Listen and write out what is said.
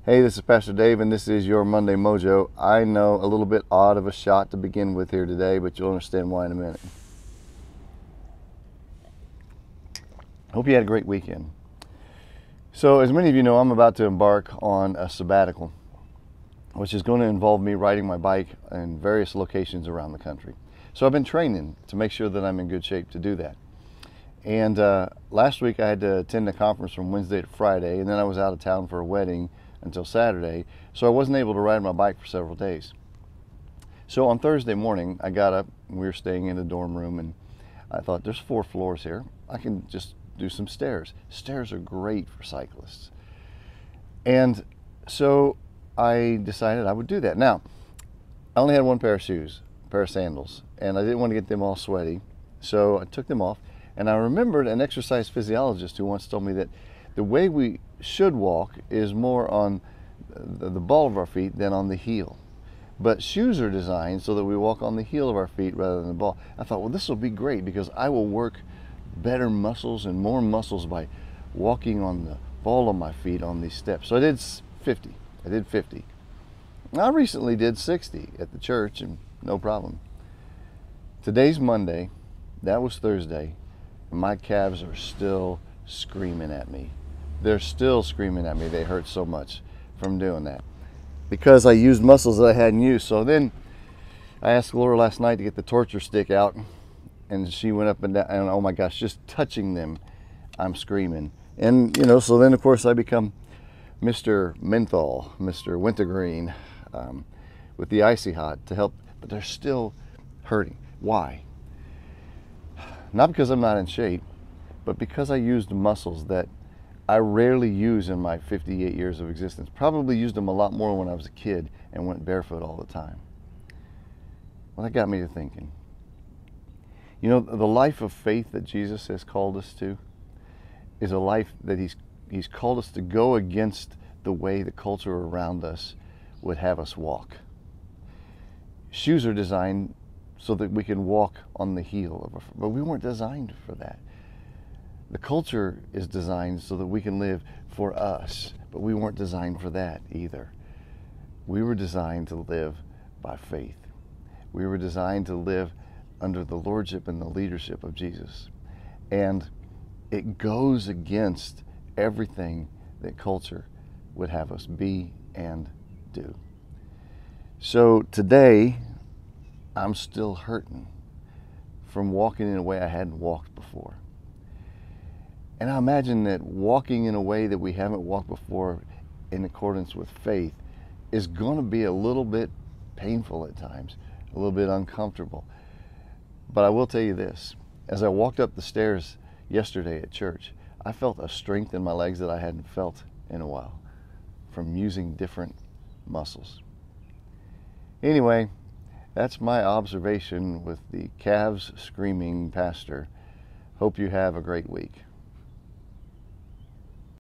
Hey, this is Pastor Dave, and this is your Monday Mojo. I know a little bit odd of a shot to begin with here today, but you'll understand why in a minute. Hope you had a great weekend. So, as many of you know, I'm about to embark on a sabbatical, which is going to involve me riding my bike in various locations around the country. So I've been training to make sure that I'm in good shape to do that. And last week I had to attend a conference from Wednesday to Friday, and then I was out of town for a wedding until Saturday, so I wasn't able to ride my bike for several days. So on Thursday morning, I got up, and we were staying in a dorm room, and I thought, there's 4 floors here. I can just do some stairs. Stairs are great for cyclists. And so I decided I would do that. Now, I only had one pair of shoes, a pair of sandals, and I didn't want to get them all sweaty, so I took them off. And I remembered an exercise physiologist who once told me that the way we should walk is more on the ball of our feet than on the heel. But shoes are designed so that we walk on the heel of our feet rather than the ball. I thought, well, this will be great because I will work better muscles and more muscles by walking on the ball of my feet on these steps. So I did 50. I did 50. I recently did 60 at the church, and no problem. Today's Monday. That was Thursday. My calves are still screaming at me. They're still screaming at me. They hurt so much from doing that because I used muscles that I hadn't used. So then I asked Laura last night to get the torture stick out, and she went up and down, and oh my gosh, just touching them, I'm screaming. And so then of course I become Mr. Menthol, Mr. Wintergreen, with the Icy Hot to help, but they're still hurting. Why? Not because I'm not in shape, but because I used muscles that I rarely use in my 58 years of existence. Probably used them a lot more when I was a kid and went barefoot all the time. Well, that got me to thinking. The life of faith that Jesus has called us to is a life that He's called us to go against the way the culture around us would have us walk. Shoes are designed so that we can walk on the heel of our foot, but we weren't designed for that. The culture is designed so that we can live for us, but we weren't designed for that either. We were designed to live by faith. We were designed to live under the lordship and the leadership of Jesus. And it goes against everything that culture would have us be and do. So today, I'm still hurting from walking in a way I hadn't walked before. And I imagine that walking in a way that we haven't walked before in accordance with faith is going to be a little bit painful at times, a little bit uncomfortable. But I will tell you this, as I walked up the stairs yesterday at church, I felt a strength in my legs that I hadn't felt in a while from using different muscles. Anyway, that's my observation with the calves screaming pastor. Hope you have a great week.